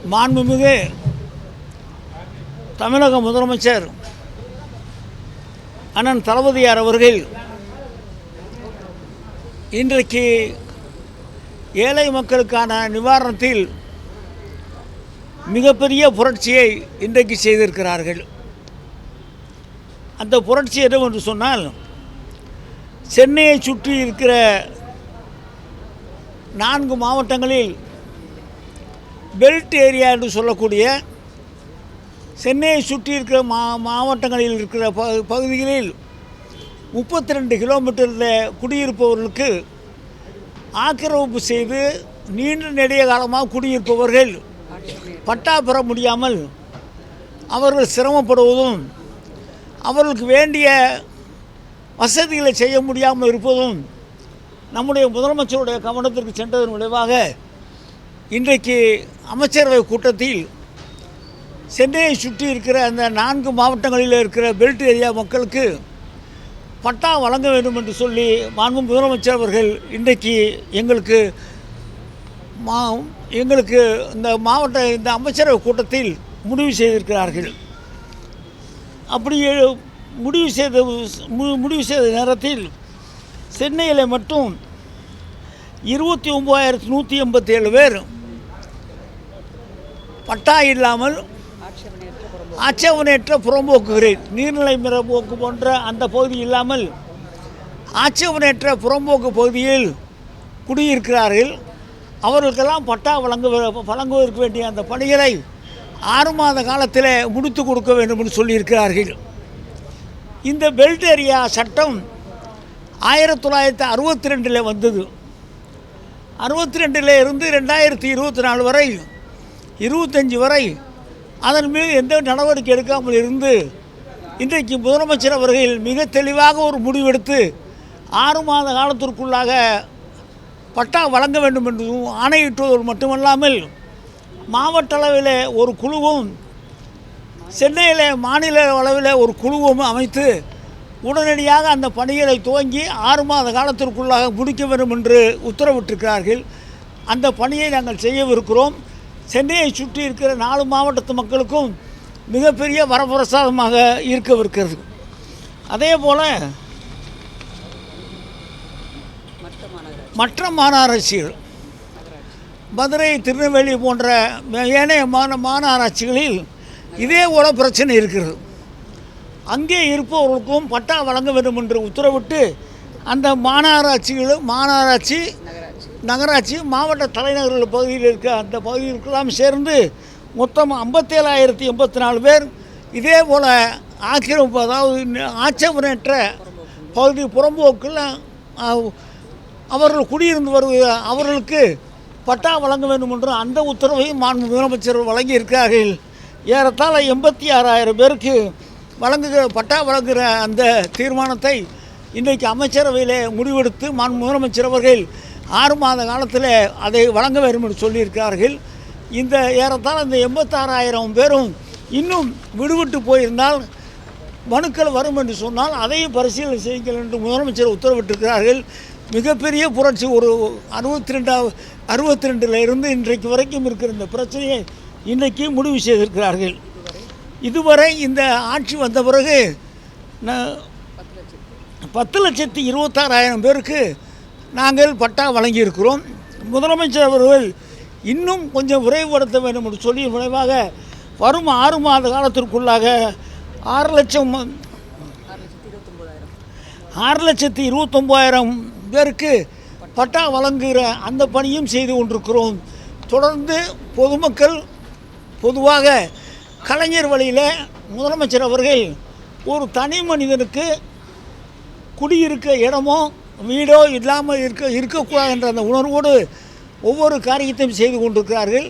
மாண்புமிகு தமிழக முதலமைச்சர் அண்ணன் தளபதியார் அவர்கள் இன்றைக்கு ஏழை மக்களுக்கான நிவாரணத்தில் மிகப்பெரிய புரட்சியை இன்றைக்கு செய்திருக்கிறார்கள். அந்த புரட்சி என்னவென்று சொன்னால், சென்னையை சுற்றி இருக்கிற 4 மாவட்டங்களில் பெல்ட் ஏரியா என்று சொல்லக்கூடிய சென்னையை சுற்றி இருக்கிற மாவட்டங்களில் இருக்கிற பகுதிகளில் 32 கிலோமீட்டரில் குடியிருப்பவர்களுக்கு ஆக்கிரமிப்பு செய்து நீண்ட நெடிய காலமாக குடியிருப்பவர்கள் பட்டா பெற முடியாமல் அவர்கள் சிரமப்படுவதும், அவர்களுக்கு வேண்டிய வசதிகளை செய்ய முடியாமல் இருப்பதும் நம்முடைய முதலமைச்சருடைய கவனத்திற்கு சென்றதன் விளைவாக இன்றைக்கு அமைச்சரவை கூட்டத்தில் சென்னையை சுற்றி இருக்கிற அந்த 4 மாவட்டங்களில் இருக்கிற பெல்ட் ஏரியா மக்களுக்கு பட்டா வழங்க வேண்டும் என்று சொல்லி மாண்பு முதலமைச்சர் அவர்கள் இன்றைக்கு எங்களுக்கு இந்த அமைச்சரவை கூட்டத்தில் முடிவு செய்திருக்கிறார்கள். அப்படி முடிவு செய்த நேரத்தில் சென்னையில் மட்டும் 29,187 பேர் பட்டா இல்லாமல் ஆட்சேபனையற்ற புறம்போக்குகிறேன் நீர்நிலை போக்கு போன்ற அந்த பகுதி இல்லாமல் ஆட்சேபனையற்ற புறம்போக்கு பகுதியில் குடியிருக்கிறார்கள். அவர்களுக்கெல்லாம் பட்டா வழங்குவதற்கு வேண்டிய அந்த பணிகளை 6 மாத காலத்தில் முடித்து கொடுக்க வேண்டும் என்று சொல்லியிருக்கிறார்கள். இந்த பெல்ட் ஏரியா சட்டம் 1962 வந்தது. 62 இருந்து 2024 வரை 25 வரை அதன் மீது எந்த நடவடிக்கை எடுக்காமல் இருந்து இன்றைக்கு முதலமைச்சர் அவர்கள் மிக தெளிவாக ஒரு முடிவெடுத்து 6 மாத காலத்திற்குள்ளாக பட்டா வழங்க வேண்டும் என்றும் ஆணையிட்டுவதோடு மட்டுமல்லாமல் மாவட்ட அளவில் ஒரு குழுவும் சென்னையில் மாநில அளவில் ஒரு குழுவும் அமைத்து உடனடியாக அந்த பணிகளை துவங்கி 6 மாத காலத்திற்குள்ளாக முடிக்க வேண்டும் என்று உத்தரவிட்டிருக்கிறார்கள். அந்த பணியை நாங்கள் செய்யவிருக்கிறோம். சென்னையை சுற்றி இருக்கிற 4 மாவட்டத்து மக்களுக்கும் மிகப்பெரிய வரப்பிரசாதமாக இருக்கவிருக்கிறது. அதே போல் மற்ற மாநகராட்சிகள் மதுரை, திருநெல்வேலி போன்ற ஏனைய மாநகராட்சிகளில் இதே போல பிரச்சனை இருக்கிறது. அங்கே இருப்பவர்களுக்கும் பட்டா வழங்க வேண்டும் என்று உத்தரவிட்டு அந்த மாநகராட்சி, நகராட்சி, மாவட்ட தலைநகர்கள் பகுதியில் இருக்க அந்த பகுதிகளுக்கெல்லாம் சேர்ந்து மொத்தம் 57,084 பேர் இதே போல் ஆக்கிரமிப்பு, அதாவது ஆட்சேபனையற்ற பகுதி புறம்போக்கில் அவர்கள் குடியிருந்து வருகிற அவர்களுக்கு பட்டா வழங்க வேண்டும் என்று அந்த உத்தரவையும் மாண்பு முதலமைச்சர் வழங்கியிருக்கிறார்கள். ஏறத்தாழ 86,000 பேருக்கு பட்டா வழங்குகிற அந்த தீர்மானத்தை இன்றைக்கு அமைச்சரவையில் முடிவெடுத்து மாண்பு முதலமைச்சர் அவர்கள் 6 மாத காலத்தில் அதை வழங்க வேண்டும் என்று சொல்லியிருக்கிறார்கள். இந்த ஏறத்தாழ இந்த 86,000 பேரும் இன்னும் விடுவிட்டு போயிருந்தால் மனுக்கள் வரும் என்று சொன்னால் அதையும் பரிசீலனை செய்யுங்கள் என்று முதலமைச்சர் உத்தரவிட்டிருக்கிறார்கள். மிகப்பெரிய புரட்சி. ஒரு 62 இருந்து இன்றைக்கு வரைக்கும் இருக்கிற இந்த பிரச்சனையை இன்றைக்கு முடிவு செய்திருக்கிறார்கள். இதுவரை இந்த ஆட்சி வந்த பிறகு 10,26,000 பேருக்கு நாங்கள் பட்டா வழங்கியிருக்கிறோம். முதலமைச்சர் அவர்கள் இன்னும் கொஞ்சம் விரைவுபடுத்த வேண்டும் என்று சொல்லி விரைவாக வரும் 6 மாத காலத்திற்குள்ளாக 6,29,000 பேருக்கு பட்டா வழங்குகிற அந்த பணியும் செய்து கொண்டிருக்கிறோம். தொடர்ந்து பொதுமக்கள் பொதுவாக கலைஞர் வழியில் முதலமைச்சர் அவர்கள் ஒரு தனி மனிதனுக்கு குடியிருக்க இடமோ வீடோ இல்லாமல் இருக்கக்கூடாது என்ற அந்த உணர்வோடு ஒவ்வொரு காரியத்தையும் செய்து கொண்டிருக்கிறார்கள்.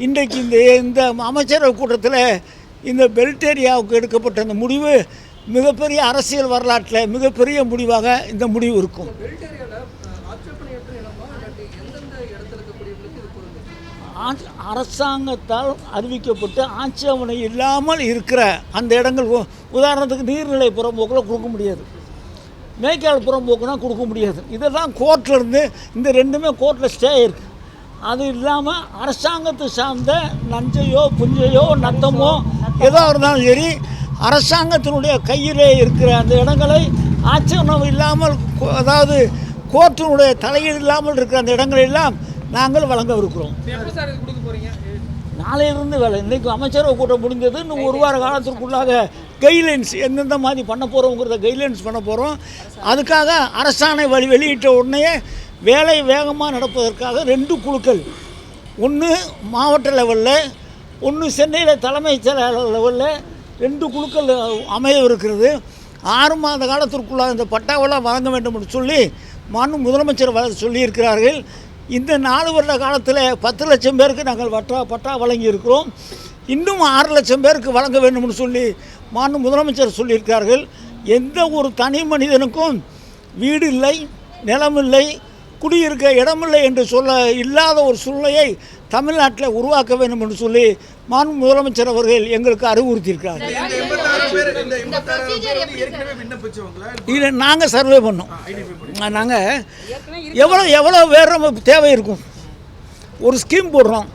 இன்றைக்கு இந்த அமைச்சரவை கூட்டத்தில் இந்த பெல்ட் ஏரியாவுக்கு எடுக்கப்பட்ட அந்த முடிவு மிகப்பெரிய அரசியல் வரலாற்றில் மிகப்பெரிய முடிவாக இந்த முடிவு இருக்கும். அரசாங்கத்தால் அறிவிக்கப்பட்டு ஆட்சேபனை இல்லாமல் இருக்கிற அந்த இடங்கள், உதாரணத்துக்கு நீர்நிலை புறம்போக்கில் கொடுக்க முடியாது, மேய்க்கால் புறம்போக்குனா கொடுக்க முடியாது. இதெல்லாம் கோர்ட்டில் இருந்து இந்த ரெண்டுமே கோர்ட்டில் ஸ்டே இருக்குது. அது இல்லாமல் அரசாங்கத்தை சார்ந்த நஞ்சையோ புஞ்சையோ நத்தமோ ஏதோ இருந்தாலும் சரி அரசாங்கத்தினுடைய கையிலே இருக்கிற அந்த இடங்களை ஆட்சேபம் இல்லாமல் அதாவது கோர்ட்டினுடைய தலையீடு இல்லாமல் இருக்கிற அந்த இடங்களெல்லாம் நாங்கள் வழங்கவிருக்கிறோம். நாளையிலிருந்து வேலை. இன்றைக்கு அமைச்சரவை கூட்டம் முடிந்தது. இன்னும் ஒரு வார காலத்திற்குள்ளாக கைட்லைன்ஸ் எந்தெந்த மாதிரி பண்ண போகிறோங்கிறத கைட்லைன்ஸ் பண்ண போகிறோம். அதுக்காக அரசாணை வெளியிட்ட உடனே வேலை வேகமாக நடப்பதற்காக 2 குழுக்கள், ஒன்று மாவட்ட லெவலில், ஒன்று சென்னையில் தலைமைச் செயலாளர் லெவலில் 2 குழுக்கள் அமையவிருக்கிறது. 6 மாத காலத்திற்குள்ளாக இந்த பட்டாவெல்லாம் வழங்க வேண்டும் என்று சொல்லி மாண்பு முதலமைச்சர் சொல்லியிருக்கிறார்கள். இந்த 4 வருட காலத்தில் 10 லட்சம் பேருக்கு நாங்கள் பட்டா வழங்கியிருக்கிறோம். இன்னும் 6 லட்சம் பேருக்கு வழங்க வேண்டும்னு சொல்லி மாண்பு முதலமைச்சர் சொல்லியிருக்கிறார்கள். எந்த ஒரு தனி மனிதனுக்கும் வீடு இல்லை, நிலம் இல்லை, குடியிருக்க இடமில்லை என்று சொல்ல இல்லாத ஒரு சூழ்நிலையை தமிழ்நாட்டில் உருவாக்க வேண்டும் என்று சொல்லி மாண்பு முதலமைச்சர் அவர்கள் எங்களுக்கு அறிவுறுத்தியிருக்கிறார்கள். இதில் நாங்கள் சர்வே பண்ணோம். நாங்கள் எவ்வளோ வேறு தேவை இருக்கும். ஒரு ஸ்கீம் போடுறோம்.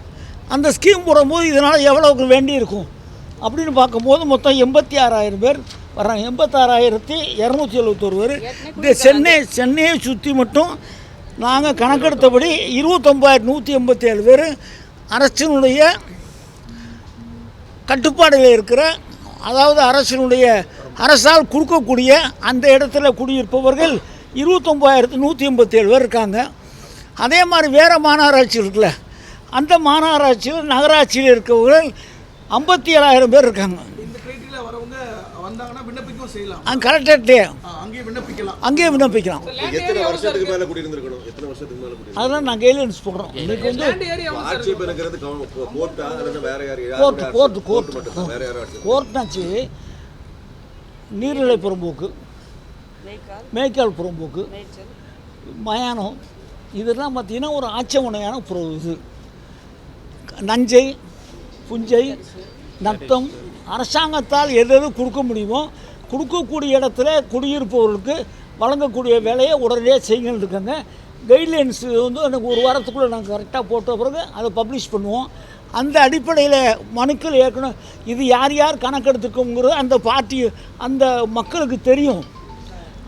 அந்த ஸ்கீம் போடும்போது இதனால் எவ்வளோக்கு வேண்டி இருக்கும் அப்படின்னு பார்க்கும்போது மொத்தம் 86,000 பேர் வர்றாங்க. 86,271 பேர். இந்த சென்னையை சுற்றி மட்டும் நாங்கள் கணக்கெடுத்தபடி 29,187 பேர் அரசினுடைய கட்டுப்பாடில் இருக்கிற, அதாவது அரசால் கொடுக்கக்கூடிய அந்த இடத்துல குடியிருப்பவர்கள் 29,187 பேர் இருக்காங்க. அதே மாதிரி வேறு மாநகராட்சி இருக்குல்ல, அந்த மாநகராட்சியில் நகராட்சியில் இருக்கவர்கள் 57,000 பேர் இருக்காங்க. கலெக்டர்கிட்டே அங்கேயே விண்ணப்பிக்கலாம். அதெல்லாம் நான் கைட்லைன்ஸ் போடுறோம். இன்னைக்கு வந்து கோர்ட்னாச்சு நீர்நிலை புறம்போக்கு, மேய்க்கால் புறம்போக்கு, மயானம், இதெல்லாம் பார்த்திங்கன்னா ஒரு ஆட்சேபனையான இது நஞ்சை புஞ்சை நத்தம் அரசாங்கத்தால் எது கொடுக்க முடியுமோ கொடுக்கக்கூடிய இடத்துல குடியிருப்பவர்களுக்கு வழங்கக்கூடிய வேலையை உடனடியாக செய்யுங்கன்னு இருக்காங்க. கைட்லைன்ஸு வந்து எனக்கு ஒரு வாரத்துக்குள்ளே நாங்கள் கரெக்டாக போட்ட பிறகு அதை பப்ளிஷ் பண்ணுவோம். அந்த அடிப்படையில் மனுக்கள் ஏற்கனவே இது யார் கணக்கெடுத்துக்குங்கிறது அந்த பார்ட்டி அந்த மக்களுக்கு தெரியும்.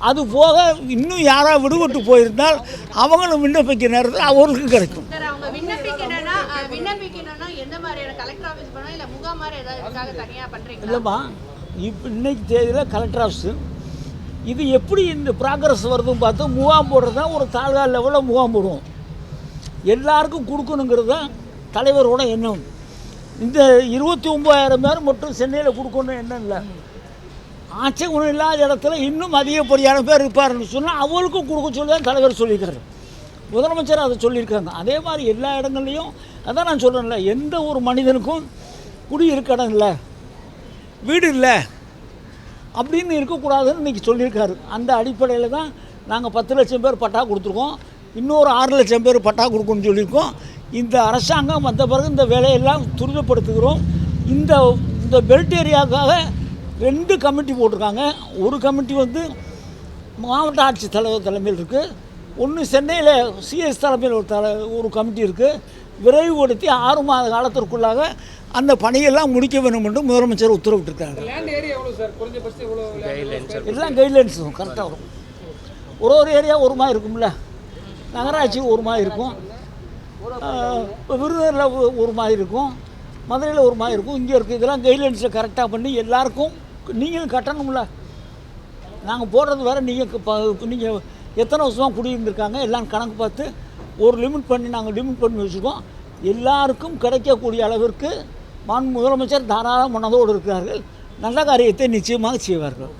அது போக இன்னும் யாராவது விடுபட்டு போயிருந்தால் அவங்களும் விண்ணப்பிக்க நேரத்தில் அவர்களுக்கு கிடைக்கும். இல்லைம்மா, இப்போ இன்னைக்கு தேதியில் கலெக்டர் ஆஃபீஸு இது எப்படி இந்த ப்ராக்ரஸ் வருதுன்னு பார்த்து முகாம் போடுறது தான். ஒரு தாலுகா லெவலில் முகாம் போடுவோம். எல்லாருக்கும் கொடுக்கணுங்கிறது தான் தலைவரோட எண்ணம். இந்த 29,000 பேர் மட்டும் சென்னையில் கொடுக்கணும் எண்ணம் இல்லை. ஆட்சேபம் இல்லாத இடத்துல இன்னும் அதிகப்படியான பேர் இருப்பாருன்னு சொன்னால் அவங்களுக்கும் கொடுக்க சொல்லி தான் தலைவர் சொல்லியிருக்காரு. முதலமைச்சர் அதை சொல்லியிருக்காங்க. அதே மாதிரி எல்லா இடங்கள்லையும் அதான் நான் சொல்கிறேன்ல, எந்த ஒரு மனிதனுக்கும் குடியிருக்க இடம் இல்லை, வீடு இல்லை அப்படின்னு இருக்கக்கூடாதுன்னு இன்றைக்கி சொல்லியிருக்காரு. அந்த அடிப்படையில் தான் நாங்கள் 10 லட்சம் பேர் பட்டா கொடுத்துருக்கோம். இன்னொரு 6 லட்சம் பேர் பட்டா கொடுக்கணும்னு சொல்லியிருக்கோம். இந்த அரசாங்கம் வந்த பிறகு இந்த வேலையெல்லாம் துரிதப்படுத்துகிறோம். இந்த பெல்ட் ஏரியாவுக்காக 2 கமிட்டி போட்டிருக்காங்க. ஒரு கமிட்டி வந்து மாவட்ட ஆட்சித் தலைவர் தலைமையில் இருக்குது. ஒன்று சென்னையில் சிஎஸ் தலைமையில் ஒரு கமிட்டி இருக்குது. விரைவுபடுத்தி 6 மாத காலத்திற்குள்ளாக அந்த பணியெல்லாம் முடிக்க வேண்டும் என்று முதலமைச்சர் உத்தரவிட்டிருக்காங்க. எல்லாம் கைட்லைன்ஸ் கரெக்டாக வரும். ஒரு ஏரியா ஒரு மாதிரி இருக்கும்ல, நகராட்சி ஒரு மாதிரி இருக்கும், விருதுநகரில் ஒரு மாதிரி இருக்கும், மதுரையில் ஒரு மாதிரி இருக்கும், இங்கே இருக்குது. இதெல்லாம் கைட்லைன்ஸில் கரெக்டாக பண்ணி எல்லாருக்கும் நீங்களும் கட்டணும்ல. நாங்கள் போடுறது வேறு, நீங்கள் எத்தனை வருஷமாக குடியிருந்திருக்காங்க எல்லாம் கணக்கு பார்த்து ஒரு லிமிட் பண்ணி வச்சுருக்கோம். எல்லாருக்கும் கிடைக்கக்கூடிய அளவிற்கு மாண்பு முதலமைச்சர் தாராள மனதோடு இருக்கிறார்கள். நல்ல காரியத்தை நிச்சயமாக செய்வார்கள்.